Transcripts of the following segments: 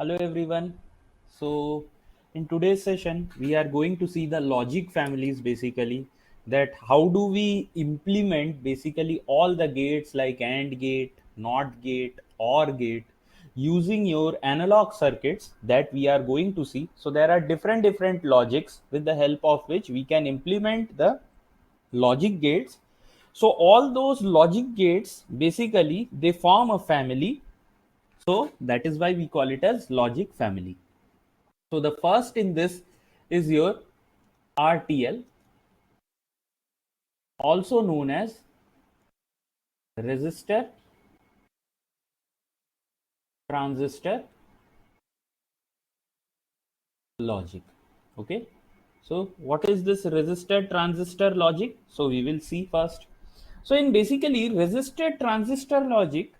Hello everyone. So in today's session we are going to see the logic families, basically that how do we implement basically all the gates like AND gate, NOT gate, OR gate using your analog circuits that we are going to see. So there are different logics with the help of which we can implement the logic gates. So all those logic gates basically they form a family, so that is why we call it as logic family. So the first in this is your RTL, also known as resistor transistor logic. Okay. So what is this resistor transistor logic? So we will see first. So in basically resistor transistor logic,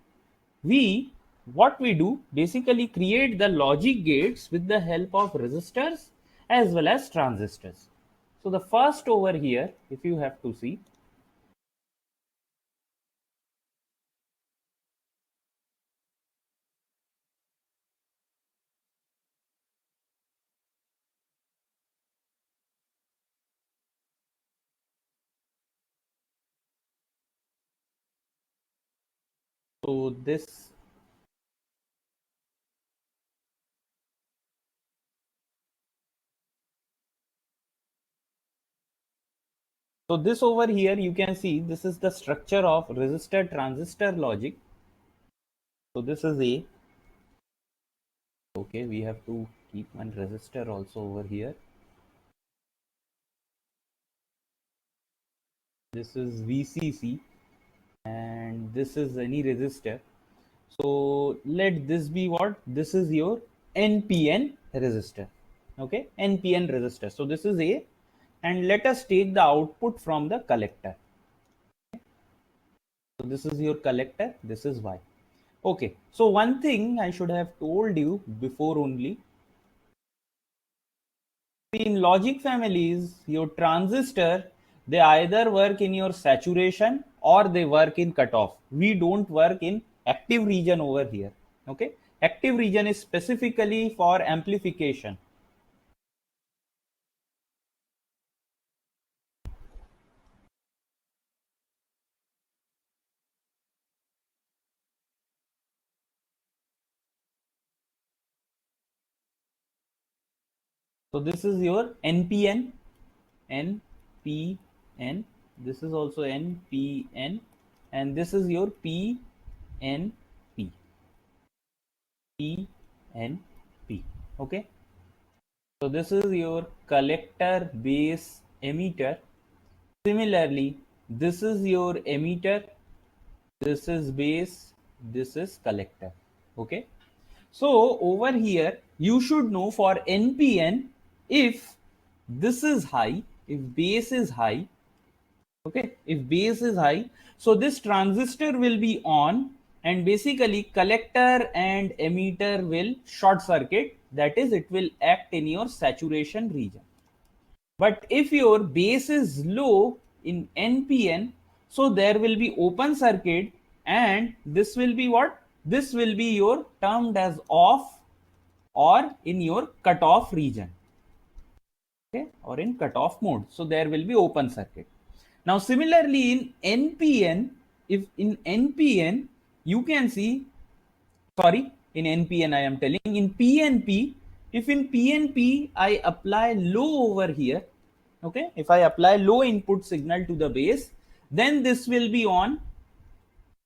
we what we do basically create the logic gates with the help of resistors as well as transistors. So the first over here, if you have to see, so this over here you can see this is the structure of resistor transistor logic. So this is A. Okay, we have to keep one resistor also over here. This is VCC and this is any resistor. So let this be what? This is your NPN resistor. Okay, NPN resistor. So this is A, and let us take the output from the collector. So this is your collector, this is Y. Okay, so one thing I should have told you before only. In logic families, your transistor, they either work in your saturation or they work in cutoff. We don't work in active region over here. Okay, active region is specifically for amplification. So this is your NPN, NPN. This is also NPN, and this is your PNP, PNP. Okay. So this is your collector base emitter. Similarly, this is your emitter, this is base, this is collector. Okay. So over here, you should know for NPN, if this is high, if base is high, okay, if base is high, so this transistor will be on, and basically collector and emitter will short circuit, that is it will act in your saturation region. But if your base is low in NPN, so there will be open circuit, and this will be what? This will be your termed as off or in your cutoff region. Okay, or in cutoff mode. So there will be open circuit. Now similarly in NPN, if in NPN you can see, sorry, in NPN I am telling, in PNP, if in PNP I apply low over here, okay, if I apply low input signal to the base, then this will be on.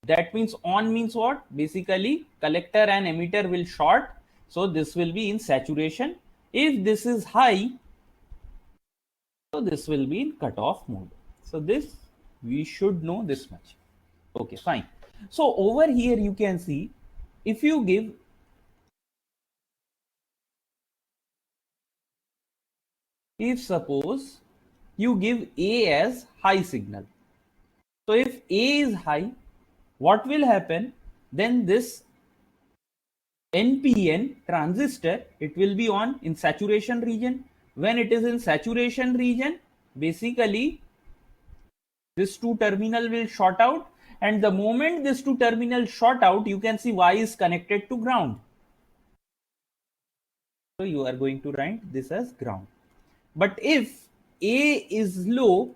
That means on means what? Basically collector and emitter will short, so this will be in saturation. If this is high, so this will be in cutoff mode. So this we should know this much. Okay, fine. So over here you can see, if you give, if suppose you give A as high signal. So if A is high, what will happen? Then this NPN transistor, it will be on in saturation region. When it is in saturation region, basically this two terminal will short out, and the moment this two terminal short out, you can see Y is connected to ground. So you are going to write this as ground. But if A is low,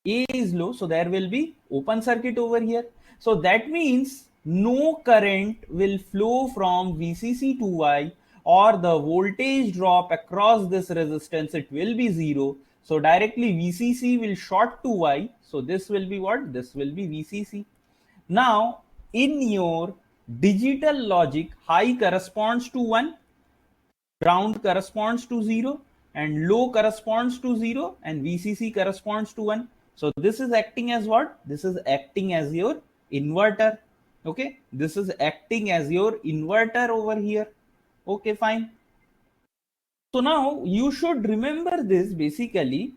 A is low, so there will be open circuit over here. So that means no current will flow from VCC to Y, or the voltage drop across this resistance, it will be zero. So directly VCC will short to Y. So this will be what? This will be VCC. Now in your digital logic, high corresponds to 1, ground corresponds to 0, and low corresponds to 0, and VCC corresponds to 1. So this is acting as what? This is acting as your inverter. Okay, this is acting as your inverter over here. Okay, fine. So now you should remember this basically,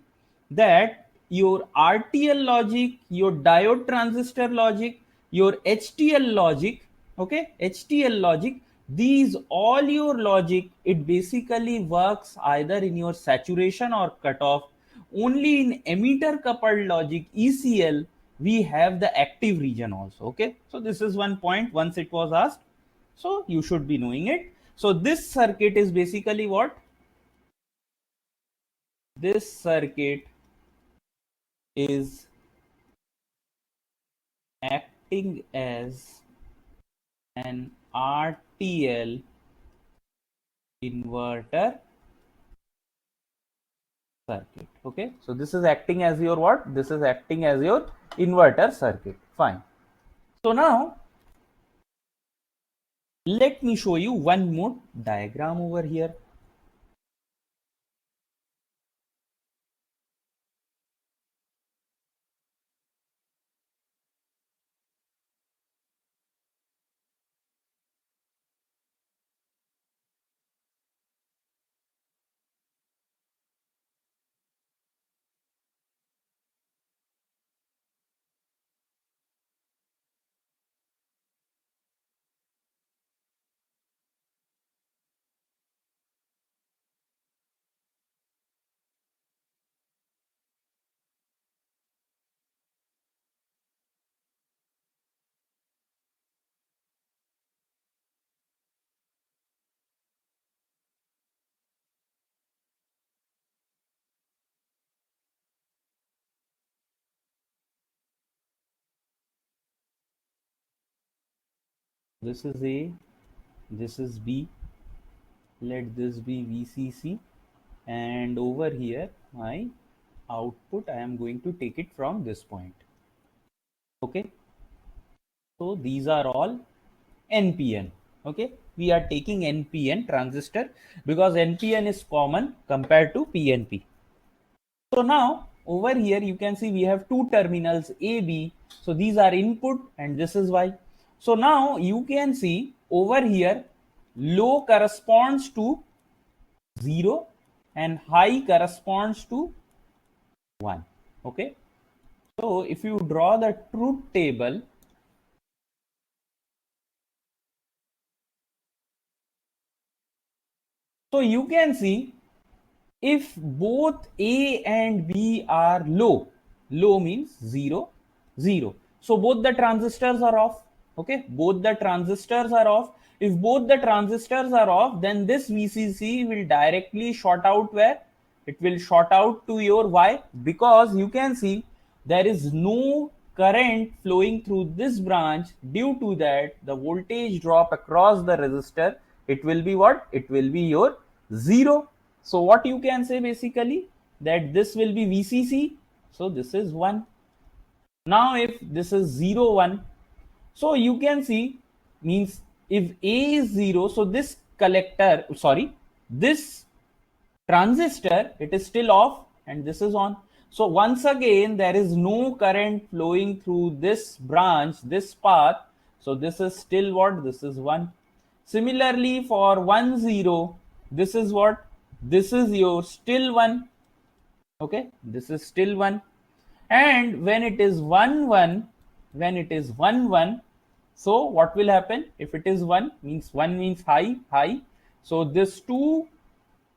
that your RTL logic, your diode transistor logic, your HTL logic, okay, HTL logic, these all your logic, it basically works either in your saturation or cutoff. Only in emitter coupled logic, ECL, we have the active region also. Okay, so this is one point once it was asked. So you should be knowing it. So this circuit is basically what? This circuit is acting as an RTL inverter circuit. Okay, so this is acting as your what? This is acting as your inverter circuit. Fine. So now let me show you one more diagram over here. This is A, this is B. Let this be VCC, and over here my output, I am going to take it from this point. Okay, so these are all NPN. Okay, we are taking NPN transistor because NPN is common compared to PNP. So now over here you can see we have two terminals A, B. So these are input and this is Y. So now you can see over here low corresponds to 0 and high corresponds to 1. Okay, so if you draw the truth table, so you can see if both A and B are low, low means 0, 0. So both the transistors are off. Okay, both the transistors are off. If both the transistors are off, then this VCC will directly short out where? It will short out to your Y, because you can see there is no current flowing through this branch. Due to that, the voltage drop across the resistor, it will be what? It will be your 0. So what you can say basically, that this will be VCC. So this is 1. Now if this is 0, 1, so you can see, means if A is 0, so this collector, sorry, this transistor, it is still off and this is on. So once again there is no current flowing through this branch, this path. So this is still what? This is 1. Similarly for 1, 0, this is what? This is your still 1. Okay, this is still 1. And when it is 1, 1, when it is 1, 1, so what will happen? If it is 1 means high, high. So this 2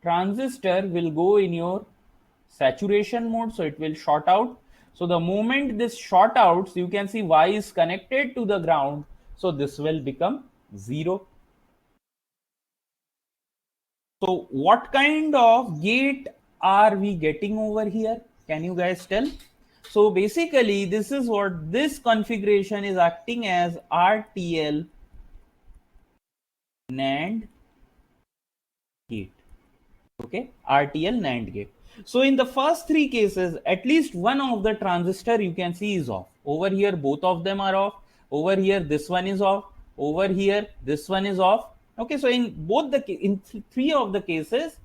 transistor will go in your saturation mode, so it will short out. So the moment this short outs, you can see Y is connected to the ground, so this will become 0. So what kind of gate are we getting over here? Can you guys tell? So basically this is what this configuration is acting as RTL NAND gate. Okay, RTL NAND gate. So in the first three cases, at least one of the transistor you can see is off. Over here, both of them are off. Over here, this one is off. Over here, this one is off. Okay, so in both the three of the cases,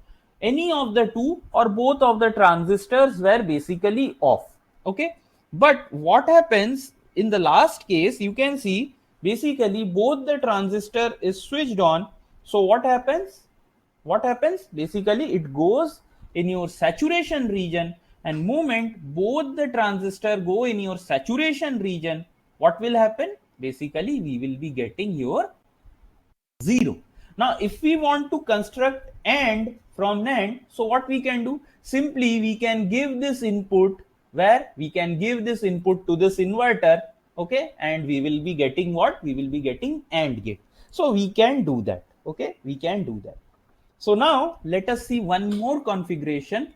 any of the two or both of the transistors were basically off. Okay, but what happens in the last case, you can see basically both the transistor is switched on. So what happens? Basically it goes in your saturation region, and moment both the transistor go in your saturation region, what will happen? Basically we will be getting your 0. Now if we want to construct AND from NAND, so what we can do? Simply we can give this input, where we can give this input to this inverter, okay, and we will be getting what? We will be getting AND gate. So we can do that, okay, we can do that. So now let us see one more configuration.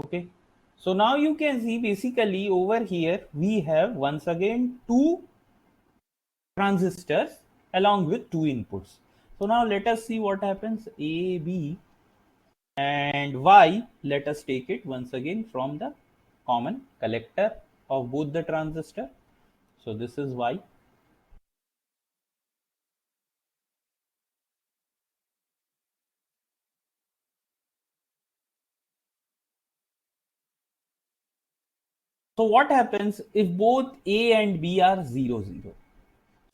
Okay. So now you can see basically over here we have once again two transistors along with two inputs. So now let us see what happens. A, B and Y, let us take it once again from the common collector of both the transistor. So this is Y. So what happens if both A and B are 0, 0?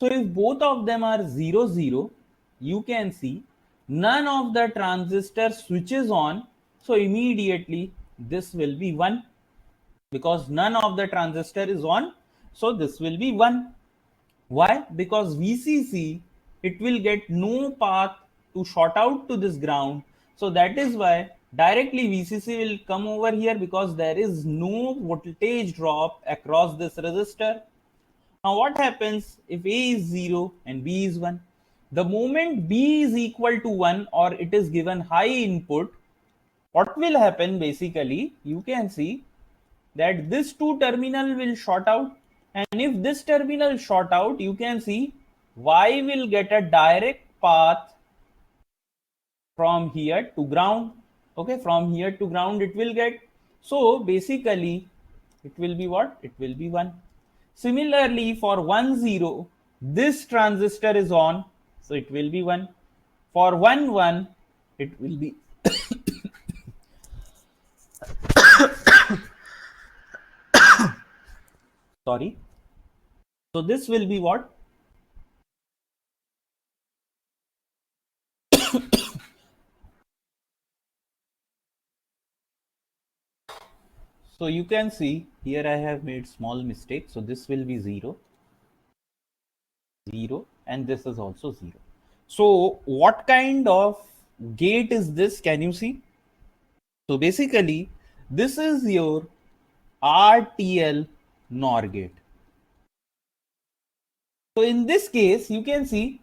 So if both of them are 0, 0, you can see none of the transistor switches on. So immediately this will be 1, because none of the transistor is on. So this will be 1. Why? Because VCC, it will get no path to short out to this ground. So that is why directly VCC will come over here, because there is no voltage drop across this resistor. Now what happens if A is 0 and B is 1? The moment B is equal to 1 or it is given high input, what will happen? Basically you can see that this two terminal will short out, and if this terminal short out, you can see Y will get a direct path from here to ground. Okay, from here to ground it will get. So basically it will be what? It will be 1. Similarly for 1 0, this transistor is on, so it will be 1. For 1 1, it will be sorry. So this will be what? So you can see here I have made small mistake. So this will be 0, 0, and this is also 0. So what kind of gate is this? Can you see? So basically this is your RTL NOR gate. So in this case you can see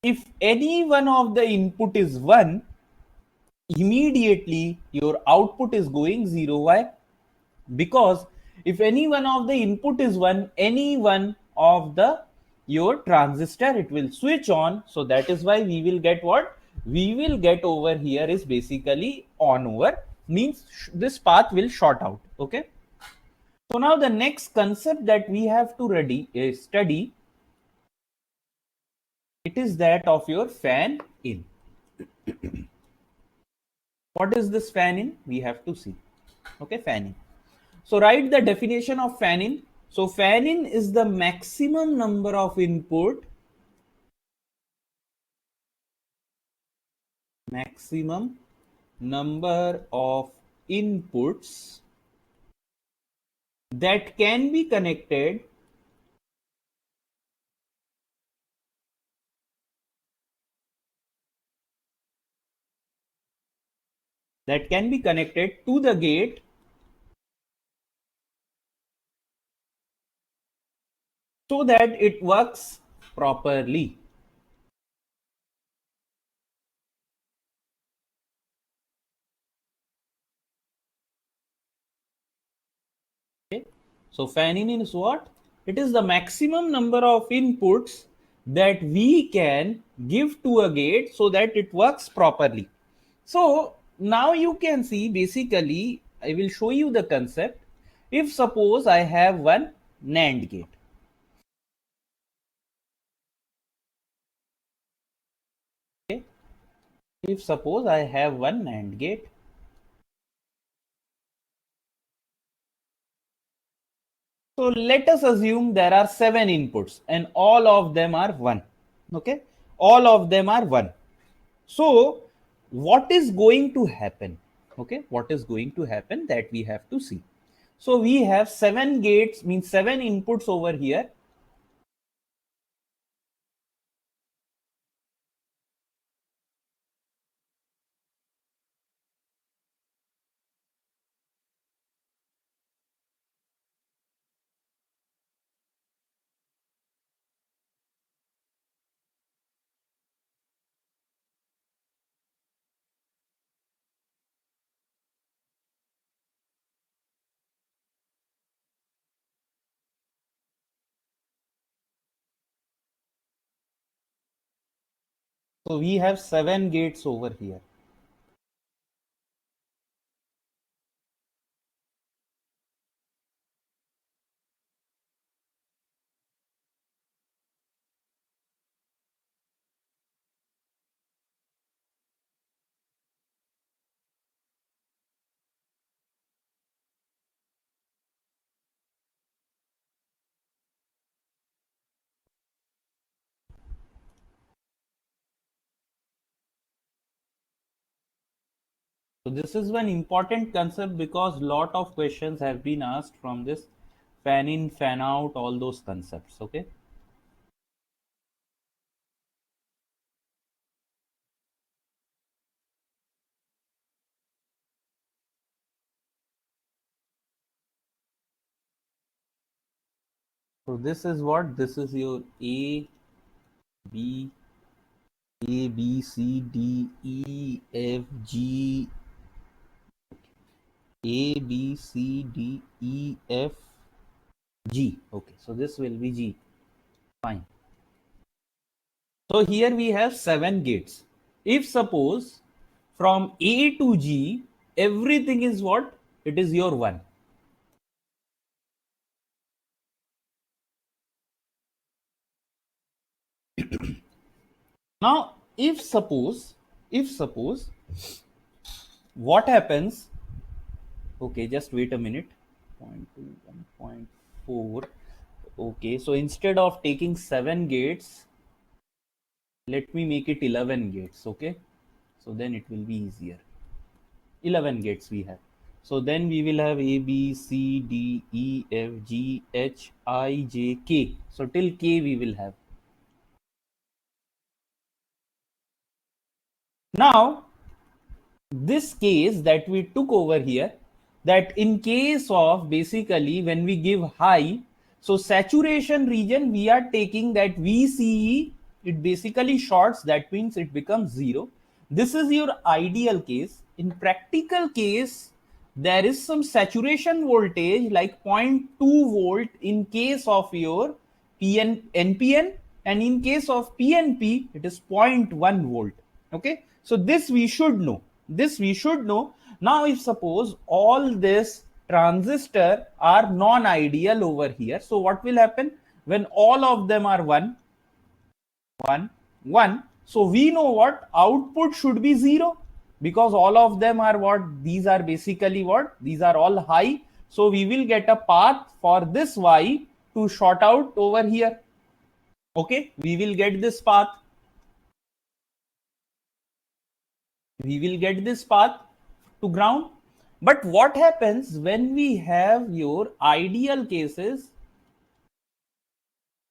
if any one of the input is 1, immediately your output is going 0. Why? because if any one of the input is 1, any one of the your transistor, it will switch on. So that is why we will get what we will get over here is basically on over, means this path will short out. Okay, so now the next concept that we have to study, it is that of your fan in. What is this fan in? We have to see. Okay, fan in. So write the definition of fan in. So fan in is the maximum number of input, maximum number of inputs that can be connected, to the gate so that it works properly. Okay. So fan in is what? It is the maximum number of inputs that we can give to a gate so that it works properly. So now you can see, basically I will show you the concept. If suppose I have one NAND gate. Okay. If suppose I have one NAND gate, so let us assume there are 7 inputs and all of them are 1. Okay, all of them are 1. So what is going to happen? Okay, what is going to happen, that we have to see. So we have 7 gates, means 7 inputs over here. So we have 7 gates over here. So this is one important concept because lot of questions have been asked from this fan in, fan out, all those concepts. Okay. So this is what? This is your B, C, D, E, F, G, A, B, C, D, E, F, G. Okay, so this will be G. Fine. So here we have 7 gates. If suppose from A to G, everything is what? It is your 1. Now, if suppose, what happens? Okay, just wait a minute. 0.2, 1.4. Okay, so instead of taking 7 gates, let me make it 11 gates. Okay, so then it will be easier. 11 gates we have. So then we will have A, B, C, D, E, F, G, H, I, J, K. So till K we will have. Now, this case that we took over here, that in case of basically when we give high, so saturation region we are taking that VCE, it basically shorts, that means it becomes 0. This is your ideal case. In practical case, there is some saturation voltage like zero point 0.2 volt in case of your NPN, and in case of PNP it is zero point 0.1 volt. Okay, so this we should know. This we should know. Now if suppose all this transistor are non-ideal over here, so what will happen when all of them are 1 1 1? So we know what output should be 0, because all of them are what, these are basically what, these are all high. So we will get a path for this Y to short out over here. Okay, we will get this path. We will get this path to ground. But what happens when we have your ideal cases?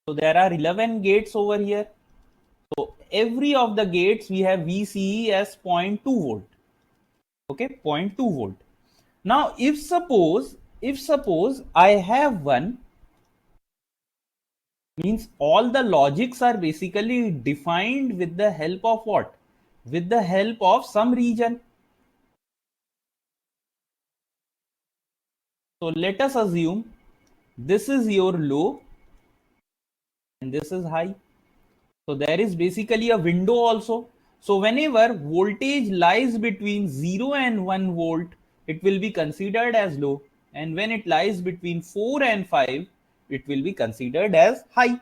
So there are 11 gates over here. So every of the gates we have VCE as zero point 0.2 volt. Okay, zero point 0.2 volt. Now if suppose I have one, means all the logics are basically defined with the help of what? With the help of some region. So let us assume this is your low and this is high. So there is basically a window also. So whenever voltage lies between 0 and 1 volt, it will be considered as low. And when it lies between 4 and 5, it will be considered as high.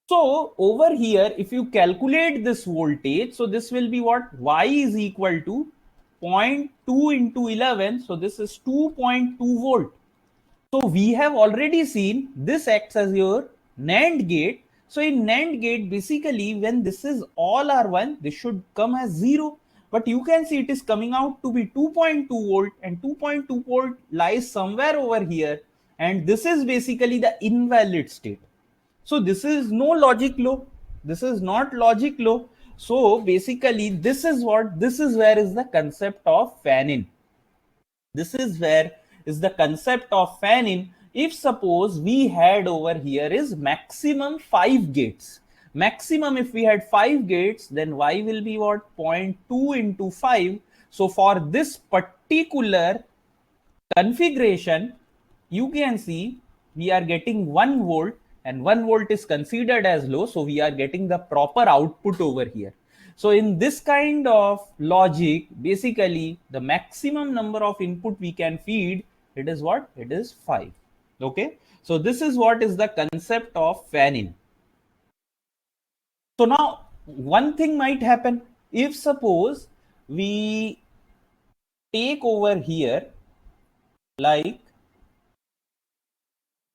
So over here, if you calculate this voltage, so this will be what? Y is equal to zero point 0.2 into 11. So this is 2.2 volt. So we have already seen this acts as your NAND gate. So in NAND gate, basically when this is all R1, this should come as 0. But you can see it is coming out to be 2.2 volt, and 2.2 volt lies somewhere over here. And this is basically the invalid state. So this is no logic low. This is not logic low. So basically this is what, this is where is the concept of fan in. This is where is the concept of fan in. If suppose we had over here is maximum 5 gates. Maximum if we had 5 gates, then Y will be what? 0.2 into 5. So for this particular configuration, you can see we are getting 1 volt, and 1 volt is considered as low, so we are getting the proper output over here. So in this kind of logic, basically the maximum number of input we can feed, it is what? It is 5. Okay, so this is what is the concept of fan in. So now one thing might happen. If suppose we take over here like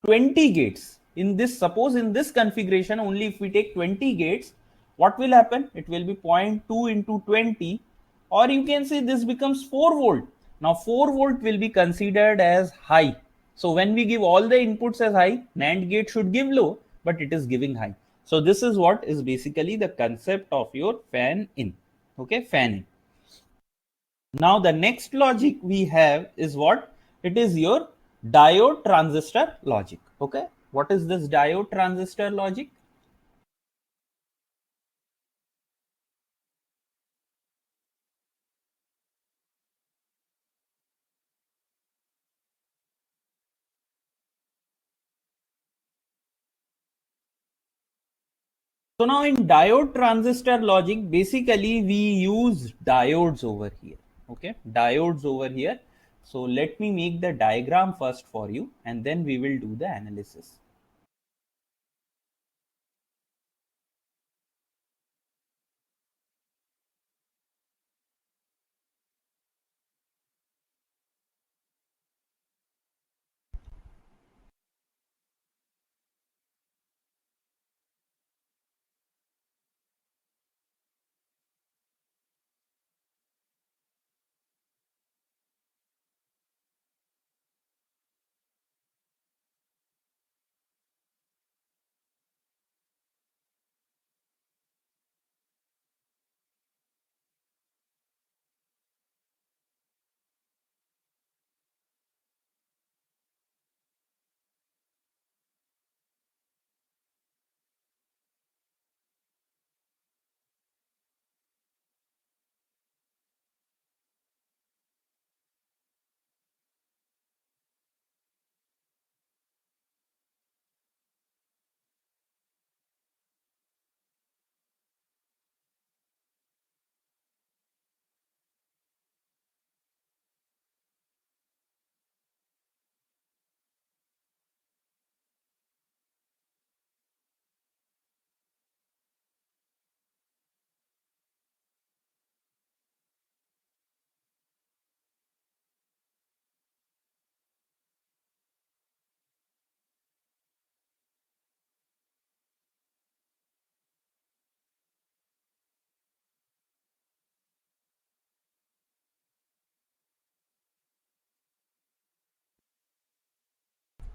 20 gates in this, suppose in this configuration only if we take 20 gates, what will happen? It will be zero point 0.2 into 20, or you can say this becomes 4 volt. Now 4 volt will be considered as high. So when we give all the inputs as high, NAND gate should give low, but it is giving high. So this is what is basically the concept of your fan in. Okay, fan in. Now the next logic we have is what? It is your diode transistor logic. Okay, what is this diode transistor logic? So now in diode transistor logic, basically we use diodes over here. Okay, diodes over here. So let me make the diagram first for you, and then we will do the analysis.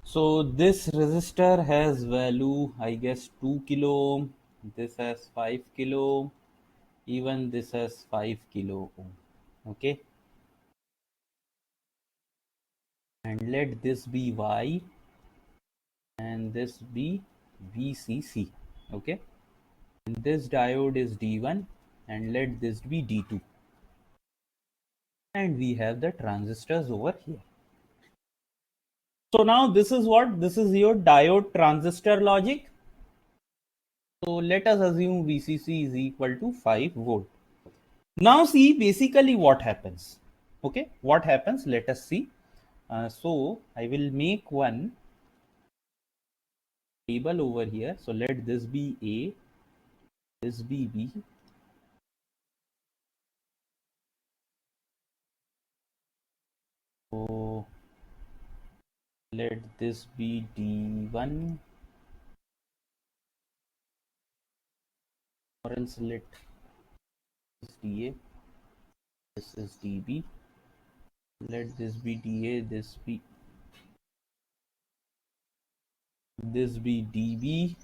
So this resistor has value, I guess, 2 kilo ohm. This has 5 kilo ohm. Even this has 5 kilo ohm. Okay, and let this be Y and this be VCC. Okay, and this diode is D1 and let this be D2, and we have the transistors over here. So now this is what, this is your diode transistor logic. So let us assume VCC is equal to 5 volt. Now see basically what happens. Okay, what happens, let us see. So I will make one table over here. So let this be A, this be B, so let this be D1, or else let this DA, this is DB, let this be DA, this be DB.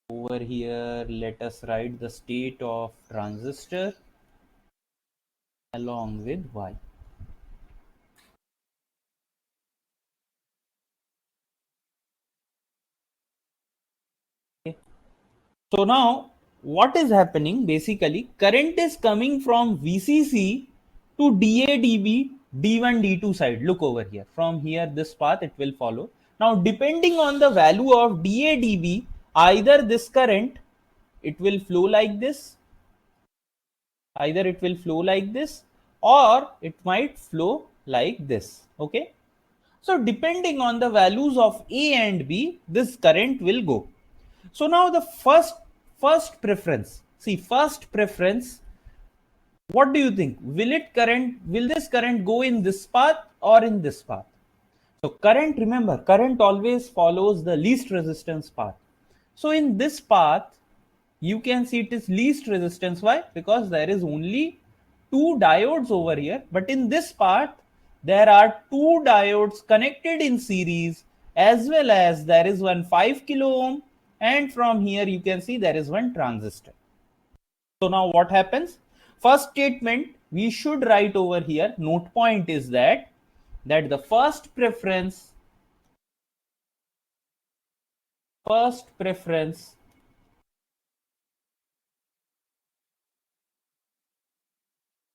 Over here let us write the state of transistor along with Y. Okay. So now what is happening, basically current is coming from VCC to DA/DB, D1 D2 side. Look over here, from here this path it will follow. Now depending on the value of DA/DB, either this current it will flow like this, either it will flow like this, or it might flow like this. Okay, so depending on the values of A and B, this current will go. So now the first preference, see first preference, what do you think, will this current go in this path or in this path? So current, remember current always follows the least resistance path. So in this path you can see it is least resistance. Why? Because there is only two diodes over here, but in this part there are two diodes connected in series, as well as there is one 5 kilo ohm, and from here you can see there is one transistor. So now what happens, first statement we should write over here, note point is that the first preference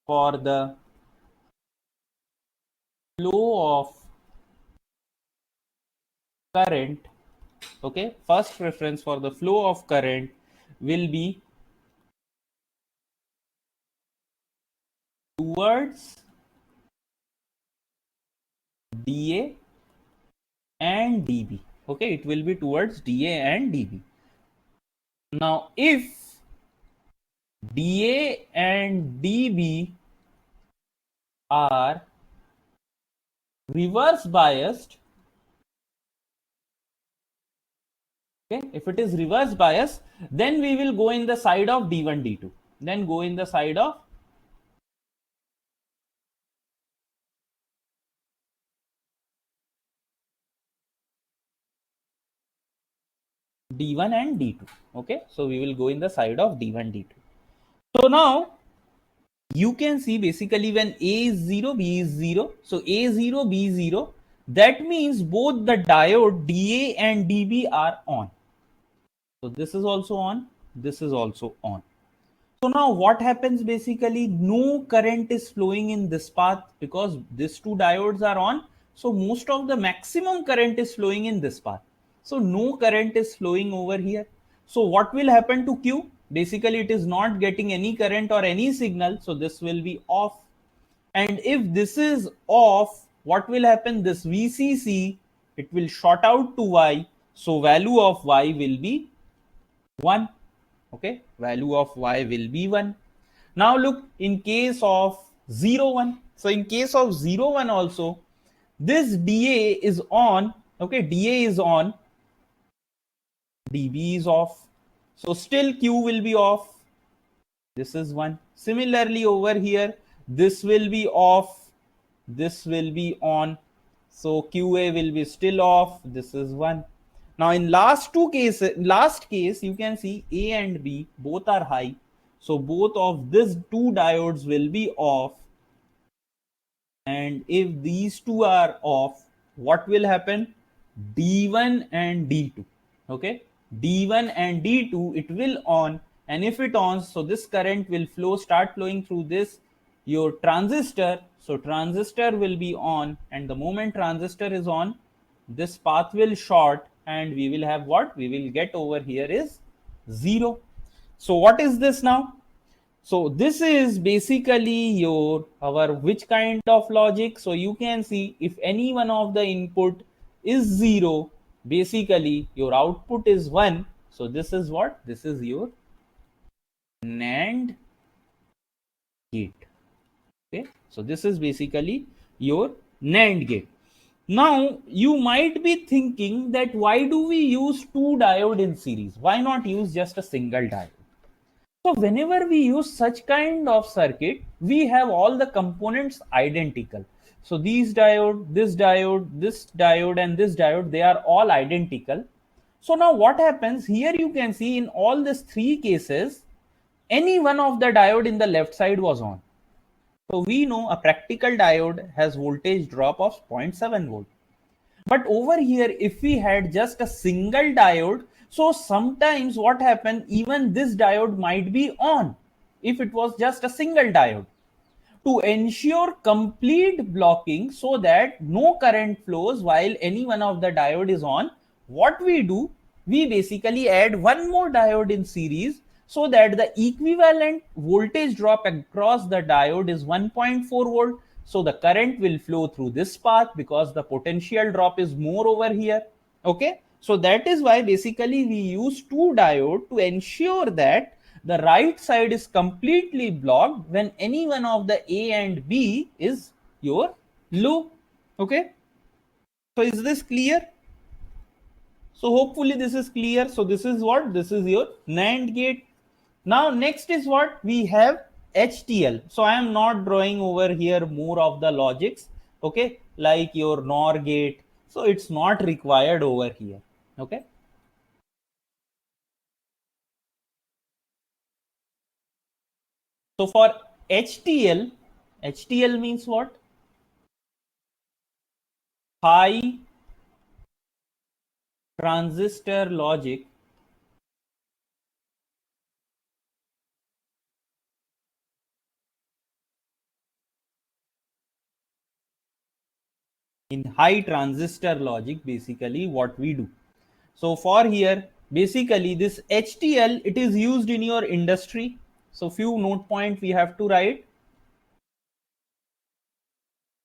for the flow of current, okay, first preference for the flow of current will be towards DA and DB. Okay, it will be towards DA and DB. Now if DA and DB are reverse biased, okay, if it is reverse bias, then we will go in the side of D1 D2, then go in the side of D1 and D2. Okay, so we will go in the side of D1 D2. So now you can see basically when A is 0, B is 0, so A 0, B 0, that means both the diode DA and DB are on. So this is also on, this is also on. So now what happens, basically no current is flowing in this path because these two diodes are on. So most of the maximum current is flowing in this path. So no current is flowing over here. So what will happen to Q? Basically it is not getting any current or any signal. So this will be off. And if this is off, what will happen? This VCC, it will short out to Y. So value of Y will be 1. Okay, value of Y will be 1. Now look, in case of 0 1, so in case of 0 1 also, this DA is on, okay, DA is on, DB is off, so still Q will be off. This is 1. Similarly over here, this will be off, this will be on. So QA will be still off. This is 1. Now in last case, you can see A and B both are high. So both of these two diodes will be off. And if these two are off, what will happen? D1 and D2. Okay, D1 and D2 it will on, and if it on, so this current will start flowing through this your transistor. So transistor will be on, and the moment transistor is on, this path will short, and we will have what we will get over here is 0. So what is this now? So this is basically your our which kind of logic. So you can see if any one of the input is 0, basically your output is 1. So this is what? This is your NAND gate. Okay. So this is basically your NAND gate. Now you might be thinking that why do we use two diode in series? Why not use just a single diode? So whenever we use such kind of circuit, we have all the components identical. So these diode, this diode and this diode, they are all identical. So now what happens here, you can see in all these three cases, any one of the diode in the left side was on. So we know a practical diode has voltage drop of 0.7 volt. But over here, if we had just a single diode, so sometimes what happened, even this diode might be on if it was just a single diode. To ensure complete blocking so that no current flows while any one of the diode is on, what we do, we basically add one more diode in series so that the equivalent voltage drop across the diode is 1.4 volt. So the current will flow through this path because the potential drop is more over here. Okay, so that is why basically we use two diode to ensure that the right side is completely blocked when any one of the A and B is your low. Okay, so is this clear? So hopefully this is clear. So this is what? This is your NAND gate. Now next is what? We have HTL. So I am not drawing over here more of the logics. Okay, like your NOR gate. So it's not required over here. Okay. So for HTL, HTL means what? High transistor logic in high transistor logic, basically what we do. So for here, basically this HTL, it is used in your industry. So few note point we have to write.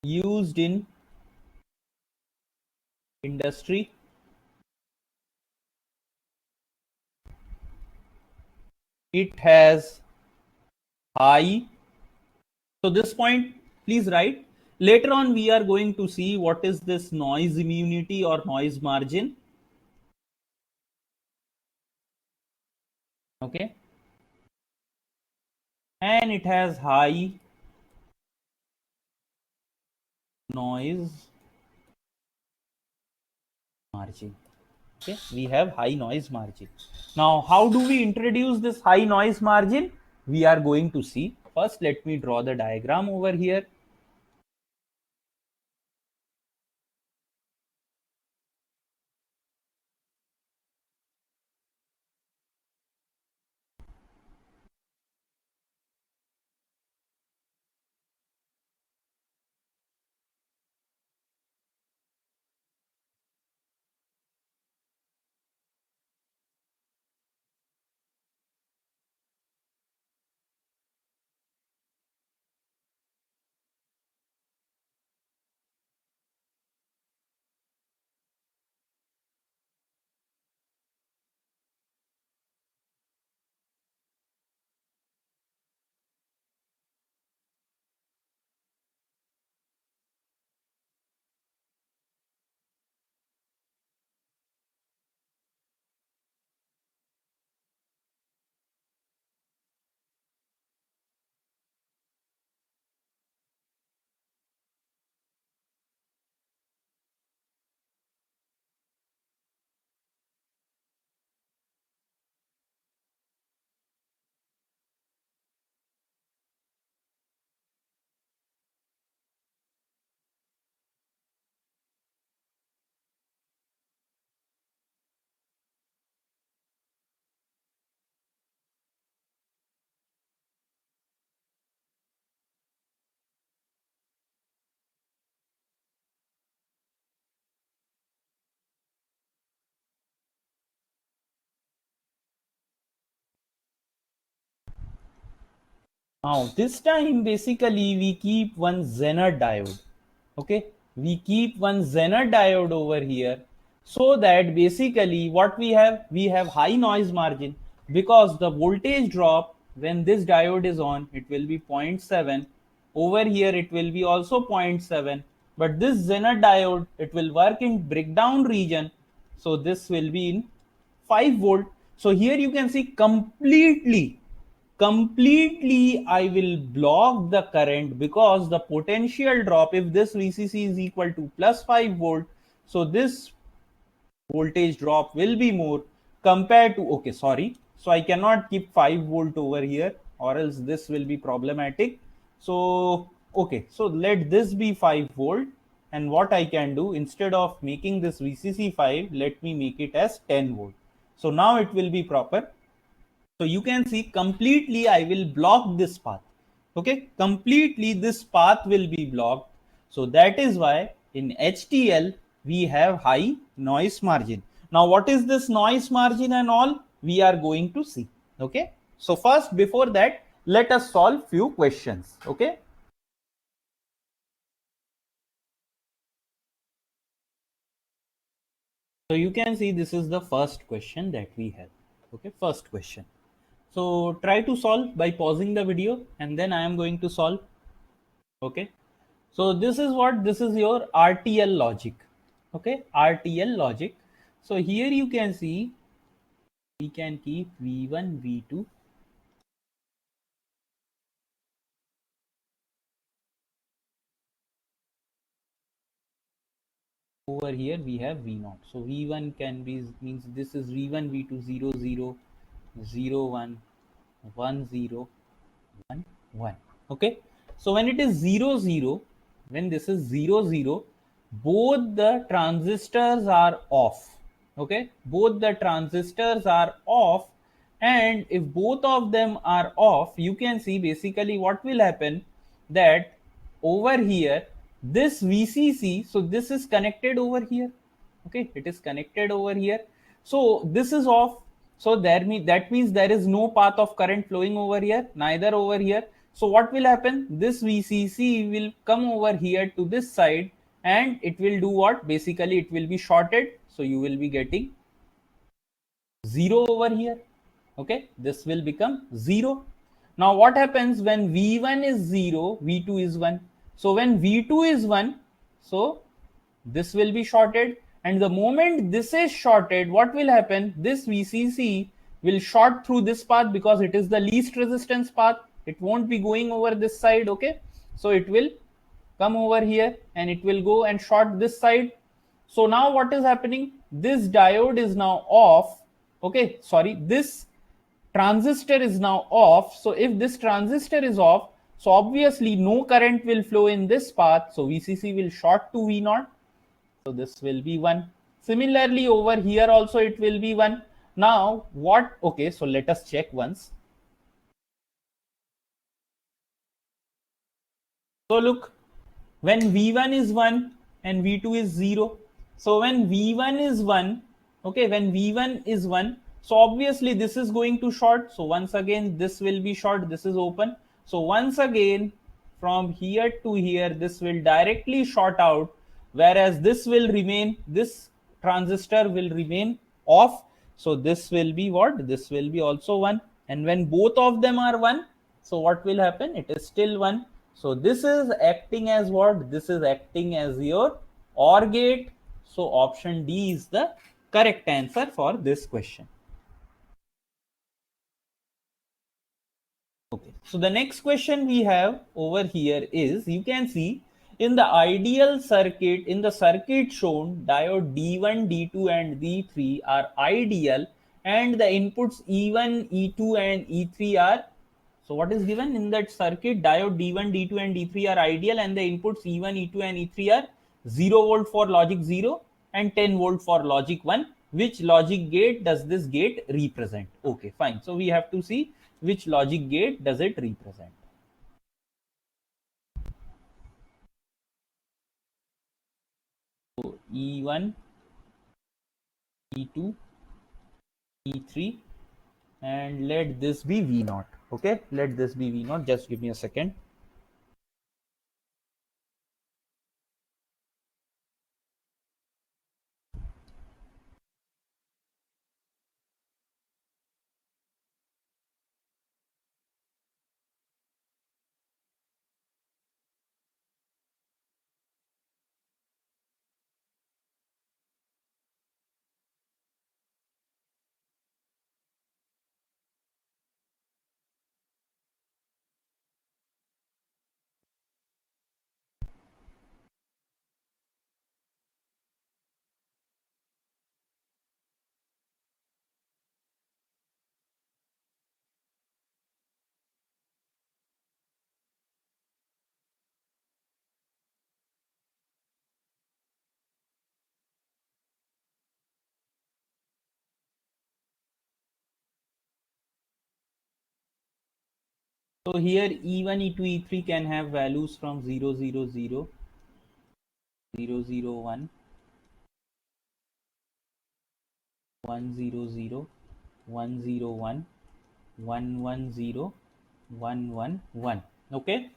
Used in industry. It has high. So this point, please write. Later on, we are going to see what is this noise immunity or noise margin. Okay. And it has high noise margin. Okay, we have high noise margin. Now how do we introduce this high noise margin? We are going to see. First let me draw the diagram over here. Now this time basically we keep one Zener diode. Okay, we keep one Zener diode over here, so that basically what we have high noise margin, because the voltage drop when this diode is on, it will be zero point 0.7. Over here it will be also zero point 0.7, but this Zener diode, it will work in breakdown region, so this will be in 5 volt. So here you can see completely I will block the current, because the potential drop, if this VCC is equal to plus 5 volt, so this voltage drop will be more compared to, okay, sorry, so I cannot keep 5 volt over here, or else this will be problematic. So okay, so let this be 5 volt, and what I can do, instead of making this VCC 5, let me make it as 10 volt. So now it will be proper. So you can see completely I will block this path. Okay, completely this path will be blocked. So that is why in HTL we have high noise margin. Now what is this noise margin and all, we are going to see. Okay, so first, before that, let us solve few questions. Okay, so you can see this is the first question that we have. Okay, first question. So try to solve by pausing the video, and then I am going to solve. Okay, so this is what, this is your RTL logic. Okay, RTL logic. So here you can see we can keep V1, V2. Over here we have V0. So V1 can be, means this is V1, V2, 0, 0, 0, 1, 1, 0, 1, 1. Okay, so when it is 0, 0, when this is 0, 0, both the transistors are off. Okay, both the transistors are off, and if both of them are off, you can see basically what will happen, that over here this VCC, so this is connected over here. Okay, it is connected over here, so this is off. So that means there is no path of current flowing over here, neither over here. So what will happen, this VCC will come over here to this side, and it will do what, basically it will be shorted, so you will be getting 0 over here. Okay, this will become 0. Now what happens when V1 is 0, V2 is 1? So when V2 is 1, so this will be shorted, and the moment this is shorted, what will happen, this VCC will short through this path, because it is the least resistance path, it won't be going over this side. Okay, so it will come over here and it will go and short this side. So now what is happening, this diode is now off. Okay, sorry, this transistor is now off. So if this transistor is off, so obviously no current will flow in this path, so VCC will short to V0. So this will be 1. Similarly over here also it will be 1. Now what, okay, so let us check once. So look, when V1 is 1 and V2 is 0, so when V1 is 1, okay, when V1 is 1, so obviously this is going to short. So once again this will be short, this is open. So once again from here to here this will directly short out, whereas this will remain, this transistor will remain off. So this will be what, this will be also 1, and when both of them are 1, so what will happen, it is still 1. So this is acting as what, this is acting as your OR gate. So option D is the correct answer for this question. Okay, so the next question we have over here is, you can see in the ideal circuit, in the circuit shown, diode D1, D2 and D3 are ideal, and the inputs E1, E2 and E3 are, so what is given in that circuit, diode D1, D2 and D3 are ideal, and the inputs E1, E2 and E3 are 0 volt for logic 0 and 10 volt for logic 1. Which logic gate does this gate represent? Okay, fine. So we have to see which logic gate does it represent. So E1, E2, E3, and let this be V0. Okay, let this be V0. Just give me a second. So here E1, E2, E3 can have values from 0, 0, 0, 0, 0, 1, 1, 0, 0, 1, 0, 1, 1, 1, 0, 1, 1, 1. Okay.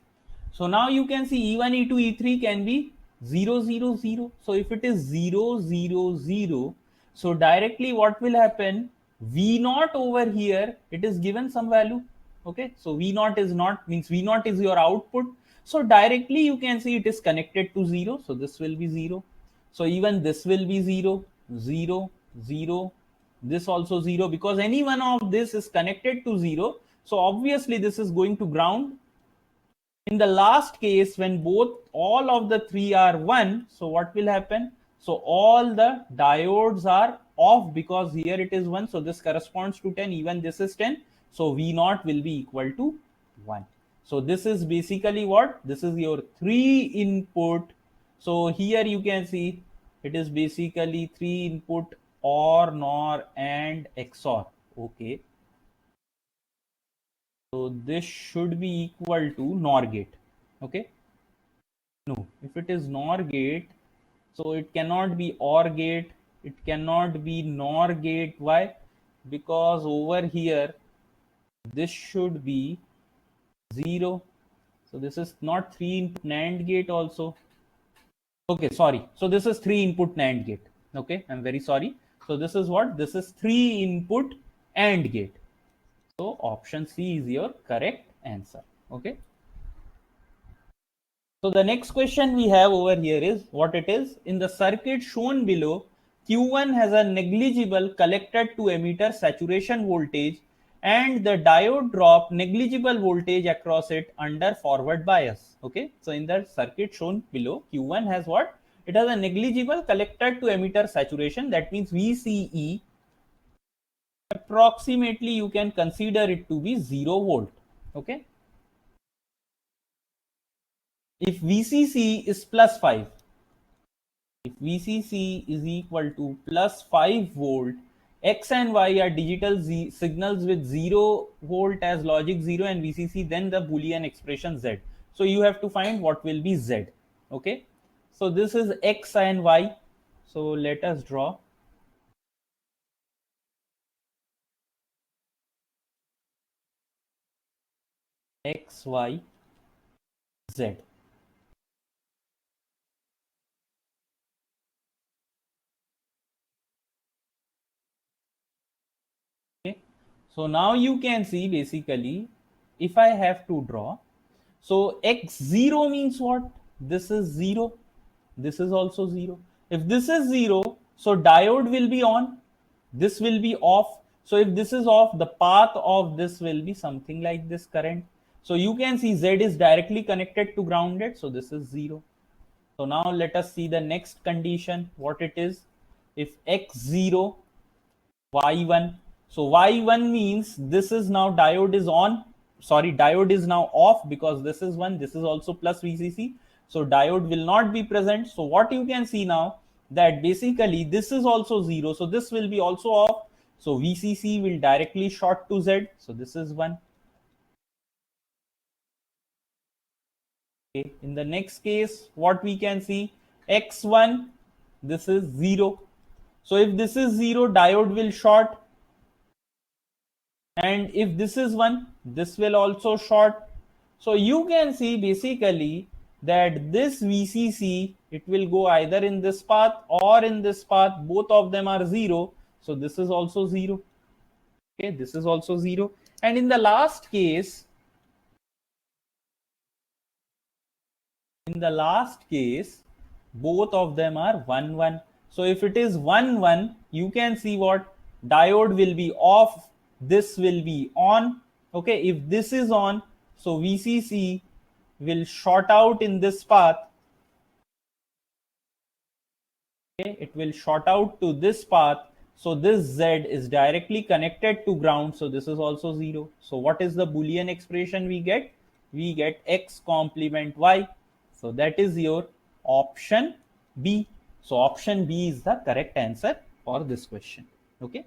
So now you can see E1, E2, E3 can be 0, 0, 0. So if it is 0, 0, 0, so directly what will happen? V0 over here, it is given some value. Okay. So V0 is not, means V0 is your output. So directly you can see it is connected to 0. So this will be 0. So even this will be 0, 0, 0. This also 0, because any one of this is connected to 0. So obviously this is going to ground. In the last case, when both all of the three are 1, so what will happen? So all the diodes are off, because here it is 1, so this corresponds to 10, even this is 10, so V0 will be equal to 1. So this is basically what? This is your 3 input. So here you can see it is basically 3 input OR, NOR and XOR. Okay. So this should be equal to NOR gate. Okay. No, if it is NOR gate, so it cannot be OR gate, it cannot be NOR gate. Why? Because over here, this should be 0. So this is not 3 input NAND gate also. Okay, sorry. So this is 3 input NAND gate. Okay, I'm very sorry. So this is what? This is 3 input AND gate. So option C is your correct answer. Okay. So the next question we have over here is what it is. In the circuit shown below, Q1 has a negligible collector to emitter saturation voltage and the diode drop negligible voltage across it under forward bias. Okay. So in the circuit shown below, Q1 has what? It has a negligible collector to emitter saturation. That means VCE, approximately you can consider it to be 0 volt. Okay. If VCC is plus 5, if VCC is equal to plus 5 volt, X and Y are digital signals with 0 volt as logic 0 and VCC, then the Boolean expression Z. So you have to find what will be Z. Okay. So this is X and Y. So let us draw X, Y, Z. Okay. So now you can see basically if I have to draw, so X0 means what? This is 0. This is also 0. If this is 0, so diode will be on. This will be off. So if this is off, the path of this will be something like this current. So you can see Z is directly connected to grounded. So this is 0. So now let us see the next condition, what it is. If X0, Y1. So Y1 means this is now diode is on. Sorry, diode is now off, because this is 1. This is also plus VCC. So diode will not be present. So what you can see now, that basically this is also 0. So this will be also off. So VCC will directly short to Z. So this is 1. Okay. In the next case, what we can see, X1, this is 0. So if this is 0, diode will short. and if this is 1, this will also short. So you can see basically that this VCC, it will go either in this path or in this path, both of them are 0, so this is also 0. Okay, this is also 0. And in the last case, both of them are 1 1. So if it is 1 1, you can see what diode will be off, this will be on. Okay, if this is on, so VCC will short out in this path. Okay, it will short out to this path. So this Z is directly connected to ground. So this is also 0. So what is the Boolean expression we get? We get X complement Y. So that is your option B. So option B is the correct answer for this question. Okay.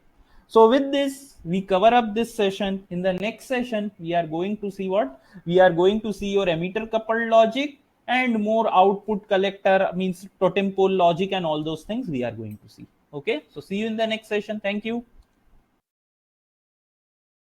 So with this, we cover up this session. In the next session, we are going to see what? We are going to see your emitter coupled logic and more output collector, means totem pole logic and all those things we are going to see. Okay. So see you in the next session. Thank you.